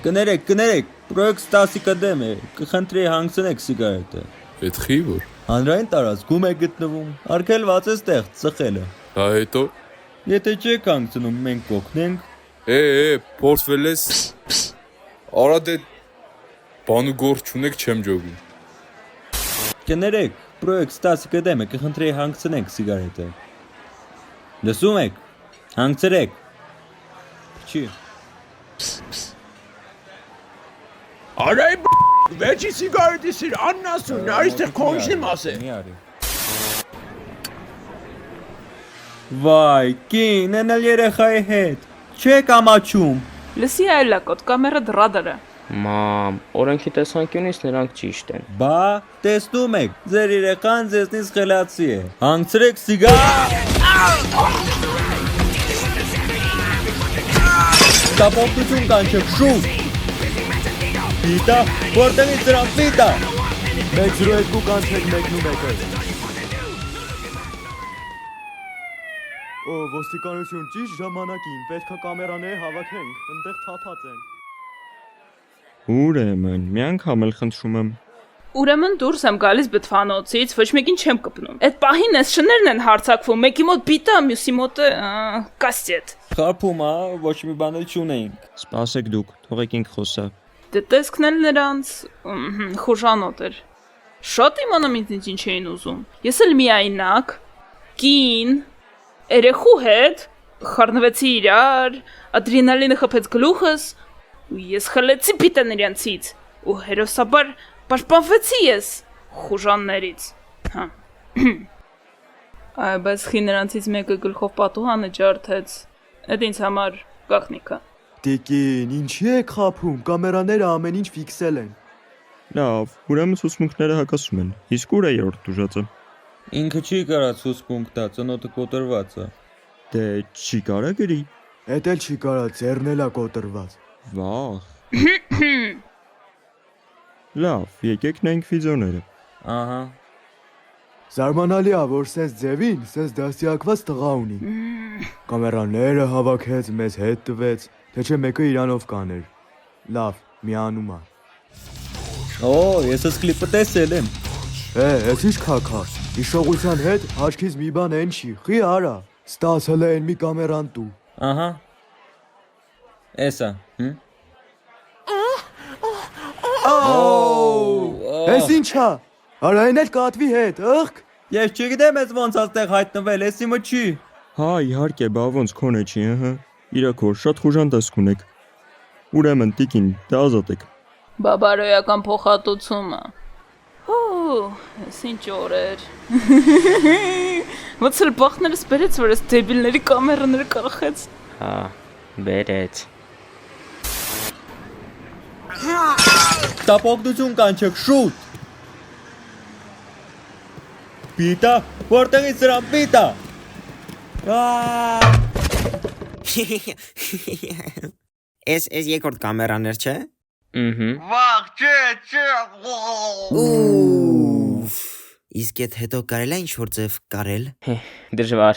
Կներեք, պրոյեկտ ստասիկը դեմ է, կխնդրի հանգցնեք սիգարետը։ Պետքի որ։ Հանրային տարածքում է գտնվում, արգելված է ստեղ ծխելը։ Հա հետո։ Եթե չեք հանգցնում, մենք կօգնենք։ Փորձվել ես։ Արա դե բանու գործ չունեք չեմ ջոգում։ Կներեք, պրոյեկտ ստասիկը դեմ է, կխնդրի հանգցնեք սիգարետը։ Լսում եք, հանգցրեք։ Չի։ Արայ վերջի սիգարետի սիր աննասուն, այստեղ կոնչնի մասը։ Վայ, կին, էնել երեխայի հետ, չեք ամաչում։ Լսի այլա կոտ կամերա դրադարը։ Մամ, օրենքի տեսանկյունից նրանք ճիշտ են։ Բա, տեսնում եք, ձեր երեխան ձեզնից խելացի է։ Հանգցրեք սիգար։ Տապոկություն կանչեք, շուտ։ Պիտա, որտեղից դրան պիտա։ 102 կանչեք մեկն ու մեկը։ Ոստիկանություն ճիշտ ժամանակին, պետք է կամերաներ հավաքենք, ընդեղ թափած են։ Ուրեմն, մի անգամ էլ խնդրում եմ։ Ուրեմն դուրս եմ գալիս բթվանոցից, ոչ մեկին չեմ կպնում։ Այդ պահին այս շներն են հարցակվում, մեկի մոտ բիտա, մյուսի մոտը կասետ։ Խարփում, ոչ մի բան էլ չունեինք։ Սպասեք դուք, թողեք ինք խոսա։ Դե տեսքն էլ նրանց խուժանոտ էր։ Շատ իմանամ ինձ ինչ էին ուզում։ Ես էլ միայնակ, կին, երեխու հետ, խառնվեցի իրար, ադրենալինը խփեց գլուխս, ու ես խլեցի պիտան իրենցից, ու հերոսաբար պաշտպանվեցի ես խուժաններից։ Հա։ Այ բայց խի նրանցից մեկը գլխով պատուհանը ջարդեց։ Այդ ինձ համար գաղտնիք է։ Տիկին, ինչի եք խափում, կամերաները ամեն ինչ ֆիքսել են։ Լավ, ուրեմն ցուցմունքները հակասում են։ Իսկ ուր է երրորդ ուժածը։ Ինքը չի կարա ցուցմունք տա, ծնոտը կոտրված է։ Դե չի կարա գրի։ Էդ էլ չի կարա, ձեռն էլ է կոտրված։ Վաղ։ Լավ, եկեք նայենք վիդեոները։ Ահա։ Զարմանալի է, որ սենց ձևին, սենց դաստիարակված տղա ունի։ Կամերաները հավաքեց, մեզ հետ տվեց, թե չէ մեկը իրանով կաներ։ Լավ, միանում է։ Ես այս կլիպը տեսել եմ։ Ես ինչ քաքա, հիշողության հետ աչքից մի բան են չի, խի արա, ստացել են մի կամերան տու։ Ահա։ Էսա, Ես ինչա, արային էլ կատվի հետ, ըղք։ Ես չգիտեմ ես ոնց աստեղ հայտնվել, ես իմը չի։ Հա, իհարկե, բա ոնց քոնը չի, ըհը։ Իրաքոր, շատ խուժան տեսք ունեք։ Ուրեմն, տիկին, դա ազատեք։ Բաբարոյական փոխհատուցումը։ Ես ինչ օրեր։ Ոնց էլ բախներս բերեց, որ ես դեբիլների կամերաները կախեց։ Հա, բերեց։ Տապոկություն կանչեք, շուտ։ Պիտա, որտեղից դրան պիտա։ Էս երկրորդ կամերաներ չէ։ Վաղ, չէ։ Իսկ այդ հետո կարել է ինչ-որ ձև կարել։ Դժվար։